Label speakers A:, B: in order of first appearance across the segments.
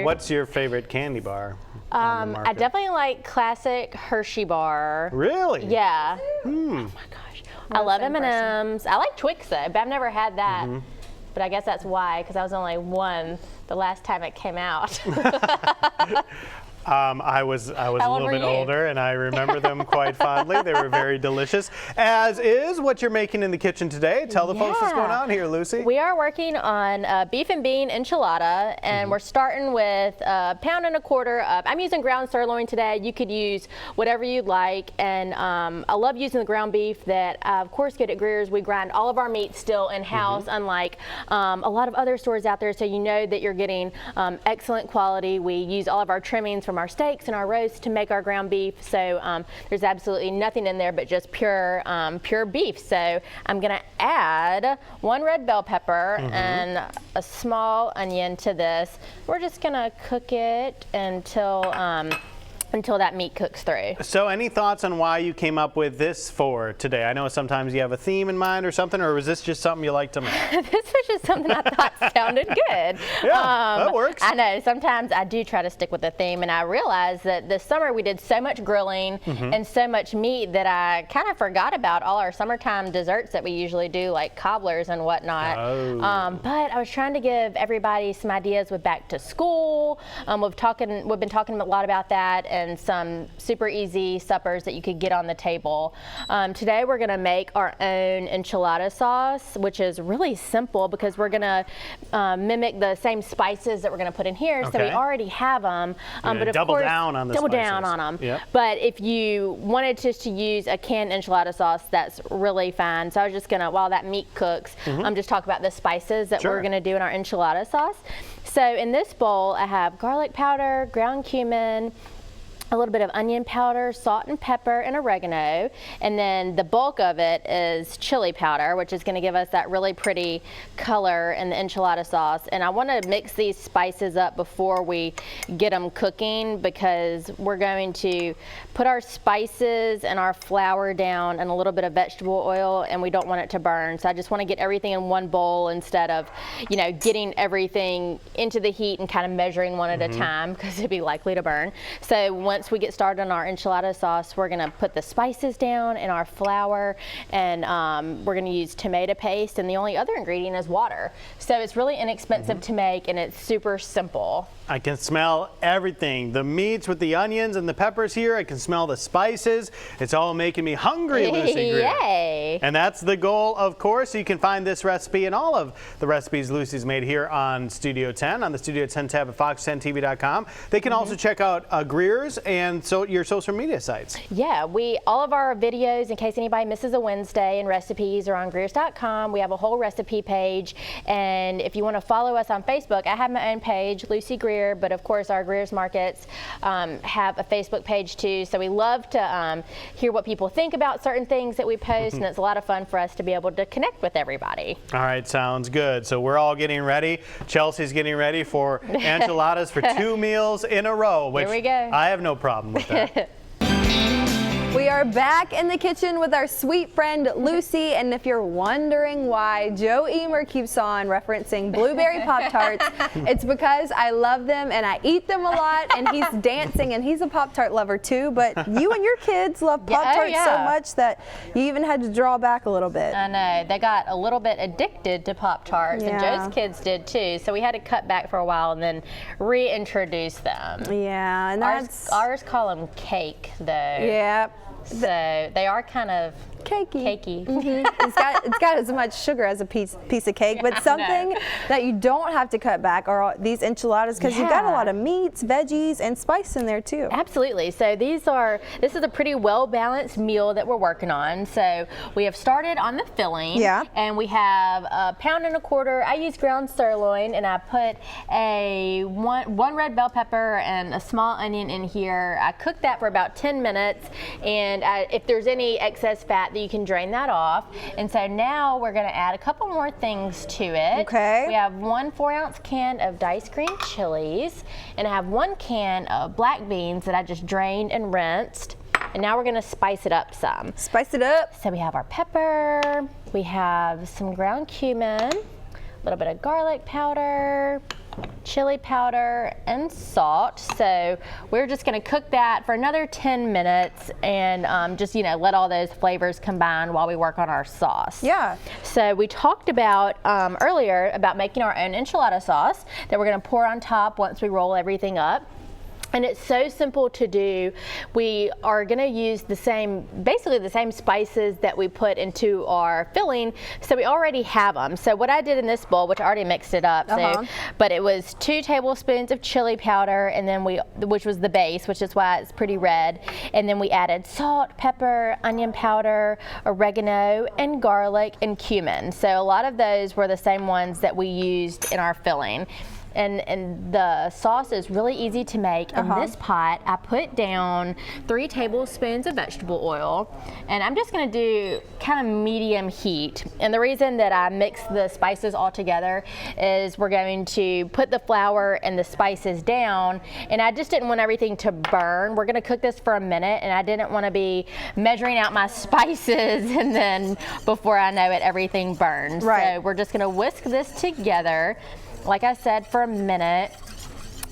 A: What's your favorite candy bar on the market?
B: I definitely like classic Hershey bar.
A: Really?
B: Yeah. Oh my gosh. I love M&Ms. I like Twix though, but I've never had that. But I guess that's why, because I was only one the last time it came out.
A: I was a little bit older, and I remember them quite fondly. They were very delicious, as is what you're making in the kitchen today. Tell the folks what's going on here, Lucy.
B: We are working on beef and bean enchilada, and we're starting with £1.25 pounds. I'm using ground sirloin today. You could use whatever you'd like, and I love using the ground beef that I, of course, get at Greer's. We grind all of our meat still in-house, unlike a lot of other stores out there, so you know that you're getting excellent quality. We use all of our trimmings from our steaks and our roasts to make our ground beef, so there's absolutely nothing in there but just pure beef. So I'm gonna add 1 red bell pepper and a small onion to this. We're just gonna cook it until that meat cooks through.
A: So any thoughts on why you came up with this for today? I know sometimes you have a theme in mind or something, or was this just something you like to make?
B: This was just something I thought sounded good.
A: Yeah, that works.
B: I know, sometimes I do try to stick with the theme, and I realized that this summer we did so much grilling and so much meat that I kind of forgot about all our summertime desserts that we usually do, like cobblers and whatnot. But I was trying to give everybody some ideas with back to school. We've been talking a lot about that, and some super easy suppers that you could get on the table. Today we're gonna make our own enchilada sauce, which is really simple because we're gonna mimic the same spices that we're gonna put in here. So we already have them, but of
A: double
B: course,
A: down on the
B: double
A: spices.
B: down on them.
A: Yep.
B: But if you wanted just to use a canned enchilada sauce, that's really fine. So I was just gonna, while that meat cooks, just talk about the spices that we're gonna do in our enchilada sauce. So in this bowl, I have garlic powder, ground cumin, a little bit of onion powder, salt and pepper, and oregano. And then the bulk of it is chili powder, which is gonna give us that really pretty color in the enchilada sauce. And I wanna mix these spices up before we get them cooking, because we're going to put our spices and our flour down and a little bit of vegetable oil, and we don't want it to burn. So I just wanna get everything in one bowl instead of, you know, getting everything into the heat and kind of measuring one at a time, because it'd be likely to burn. So once we get started on our enchilada sauce, we're gonna put the spices down in our flour, and we're gonna use tomato paste, and the only other ingredient is water. So it's really inexpensive to make, and it's super simple.
A: I can smell everything. The meats with the onions and the peppers here. I can smell the spices. It's all making me hungry, Lucy Greer.
B: Yay!
A: And that's the goal, of course. You can find this recipe and all of the recipes Lucy's made here on Studio 10, on the Studio 10 tab at fox10tv.com. They can also check out Greer's and your social media sites.
B: Yeah, all of our videos, in case anybody misses a Wednesday, and recipes are on Greers.com. We have a whole recipe page, and if you want to follow us on Facebook, I have my own page, Lucy Greer. But of course our Greer's Markets have a Facebook page too, so we love to hear what people think about certain things that we post, and it's a lot of fun for us to be able to connect with everybody.
A: All right, sounds good. So we're all getting ready. Chelsea's getting ready for enchiladas for 2 meals in a row, which
B: Here we go.
A: I have no problem with that.
C: We are back in the kitchen with our sweet friend Lucy, and if you're wondering why Joe Emer keeps on referencing blueberry Pop-Tarts, it's because I love them and I eat them a lot, and he's dancing, and he's a Pop-Tart lover too, but you and your kids love Pop-Tarts so much that you even had to draw back a little bit.
B: I know, they got a little bit addicted to Pop-Tarts, and Joe's kids did too, so we had to cut back for a while and then reintroduce them.
C: Yeah, and
B: ours call them cake though.
C: Yeah.
B: So they are kind of cakey.
C: It's got as much sugar as a piece of cake, but something that you don't have to cut back are these enchiladas, because you've got a lot of meats, veggies, and spice in there too.
B: Absolutely. So this is a pretty well balanced meal that we're working on. So we have started on the filling, and we have £1.25 pounds. I use ground sirloin, and I put one red bell pepper and a small onion in here. I cooked that for about 10 minutes, and if there's any excess fat, that you can drain that off. And so now we're going to add a couple more things to it.
C: Okay.
B: We have 1 4-ounce can of diced green chilies, and I have 1 can of black beans that I just drained and rinsed. And now we're going to spice it up some.
C: Spice it up.
B: So we have our pepper, we have some ground cumin, a little bit of garlic powder, chili powder and salt. So we're just going to cook that for another 10 minutes and just, let all those flavors combine while we work on our sauce.
C: Yeah.
B: So we talked about earlier about making our own enchilada sauce that we're going to pour on top once we roll everything up. And it's so simple to do. We are going to use basically the same spices that we put into our filling, so we already have them. So what I did in this bowl, which I already mixed it up, but it was 2 tablespoons of chili powder, and then which was the base, which is why it's pretty red. And then we added salt, pepper, onion powder, oregano, and garlic and cumin. So a lot of those were the same ones that we used in our filling. And the sauce is really easy to make. In this pot, I put down 3 tablespoons of vegetable oil, and I'm just going to do kind of medium heat. And the reason that I mix the spices all together is we're going to put the flour and the spices down, and I just didn't want everything to burn. We're going to cook this for a minute, and I didn't want to be measuring out my spices and then before I know it, everything burns.
C: Right.
B: So we're just going to whisk this together, like I said, for a minute,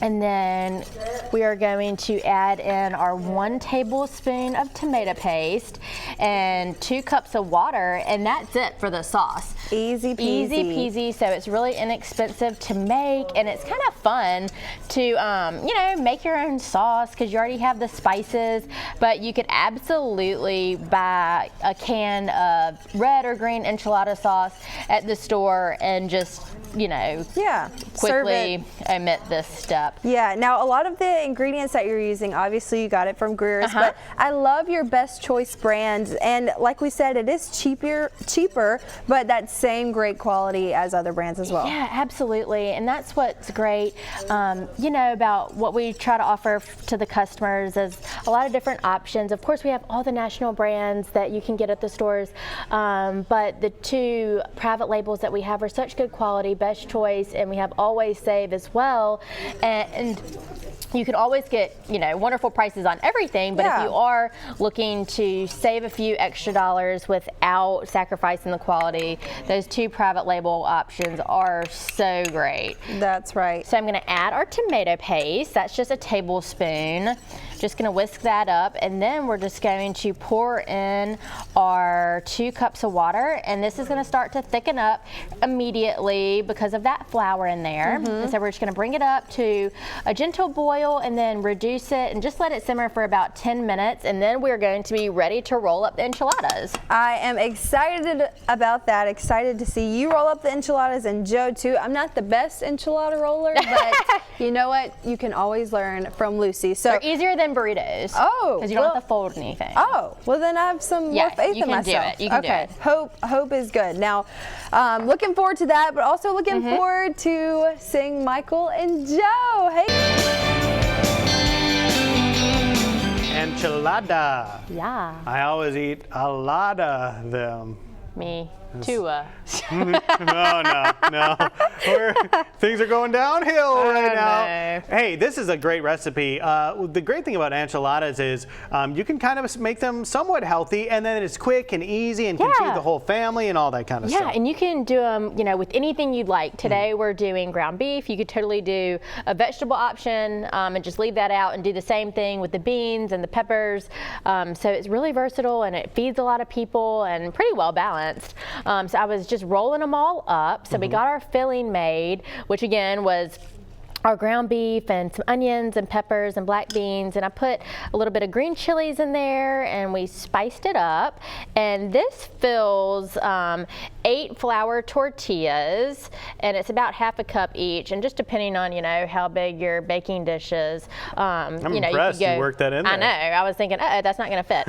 B: and then we are going to add in our 1 tablespoon of tomato paste and 2 cups of water, and that's it for the sauce.
C: Easy peasy.
B: Easy peasy. So it's really inexpensive to make, and it's kind of fun to make your own sauce because you already have the spices. But you could absolutely buy a can of red or green enchilada sauce at the store and just quickly omit this step.
C: Yeah, now a lot of the ingredients that you're using, obviously you got it from Greer's, but I love your Best Choice brand, and like we said, it is cheaper, but that same great quality as other brands as well.
B: Yeah, absolutely, and that's what's great, about what we try to offer to the customers is a lot of different options. Of course, we have all the national brands that you can get at the stores, but the 2 private labels that we have are such good quality, Best Choice, and we have Always Save as well, and you can always get wonderful prices on everything, but if you are looking to save a few extra dollars without sacrificing the quality, those 2 private label options are so great.
C: That's right.
B: So I'm going to add our tomato paste. That's just a tablespoon. Just going to whisk that up, and then we're just going to pour in our 2 cups of water, and this is going to start to thicken up immediately because of that flour in there. And so we're just going to bring it up to a gentle boil and then reduce it and just let it simmer for about 10 minutes, and then we're going to be ready to roll up the enchiladas.
C: I am excited about that, excited to see you roll up the enchiladas, and Joe too. I'm not the best enchilada roller, but you know what? You can always learn from Lucy. So
B: they're easier than burritos.
C: Oh,
B: because you don't have to fold anything.
C: Oh, well then I have some more faith in myself.
B: You can do it. You can do it.
C: Hope is good. Now, looking forward to that, but also looking forward to seeing Michael and Joe. Hey.
A: Enchilada.
B: Yeah.
A: I always eat a lot of them.
B: Me too.
A: No. Things are going downhill right now.
B: No.
A: Hey, this is a great recipe. The great thing about enchiladas is you can kind of make them somewhat healthy, and then it's quick and easy and can feed the whole family and all that kind of stuff.
B: Yeah, and you can do them, with anything you'd like. Today we're doing ground beef. You could totally do a vegetable option and just leave that out and do the same thing with the beans and the peppers. So it's really versatile, and it feeds a lot of people and pretty well balanced. So I was just rolling them all up. So we got our filling made, which again was our ground beef and some onions and peppers and black beans, and I put a little bit of green chilies in there, and we spiced it up. And this fills 8 flour tortillas, and it's about half a cup each, and just depending on how big your baking dish is.
A: I'm impressed you worked that in there.
B: I know. I was thinking, that's not going to fit.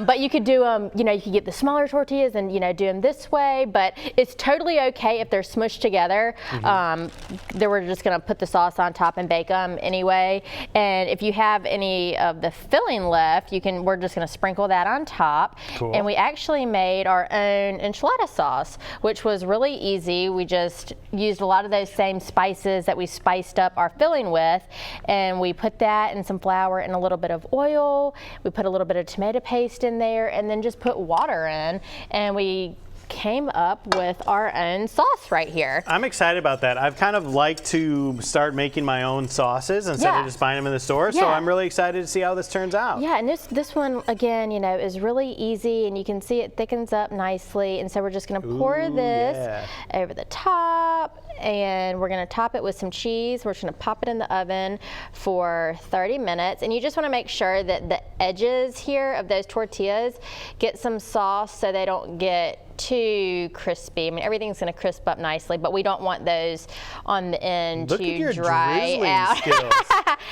B: But you could do them. You could get the smaller tortillas and do them this way. But it's totally okay if they're smushed together. Then we're just going to put the sauce on top and bake them anyway. And if you have any of the filling left, we're just going to sprinkle that on top.
A: Cool.
B: And we actually made our own enchilada sauce, which was really easy. We just used a lot of those same spices that we spiced up our filling with, and we put that in some flour and a little bit of oil. We put a little bit of tomato paste in there, and then just put water in, and we came up with our own sauce right here.
A: I'm excited about that. I've kind of liked to start making my own sauces instead of just buying them in the store. So I'm really excited to see how this turns out.
B: Yeah, and this one, again, you know, is really easy, and you can see it thickens up nicely. And so we're just going to pour this over the top, and we're going to top it with some cheese. We're just going to pop it in the oven for 30 minutes. And you just want to make sure that the edges here of those tortillas get some sauce so they don't get too crispy. I mean, everything's going to crisp up nicely, but we don't want those on the end
A: Look
B: to
A: at your
B: dry out.
A: skills.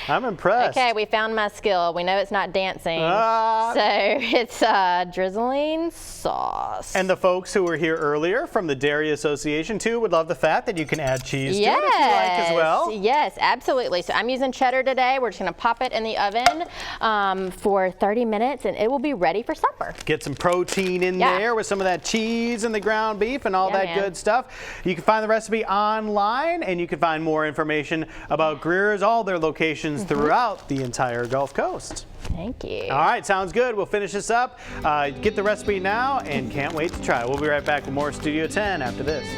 A: I'm impressed.
B: Okay, we found my skill. We know it's not dancing, so it's drizzling sauce.
A: And the folks who were here earlier from the Dairy Association too would love the fact that you can add cheese to it if you like as well.
B: Yes, absolutely. So I'm using cheddar today. We're just going to pop it in the oven for 30 minutes, and it will be ready for supper.
A: Get some protein in there with some of that cheese and the ground beef and all that good stuff. You can find the recipe online, and you can find more information about Greer's, all their locations throughout the entire Gulf Coast.
B: Thank you.
A: All right, sounds good. We'll finish this up. Get the recipe now, and can't wait to try it. We'll be right back with more Studio 10 after this.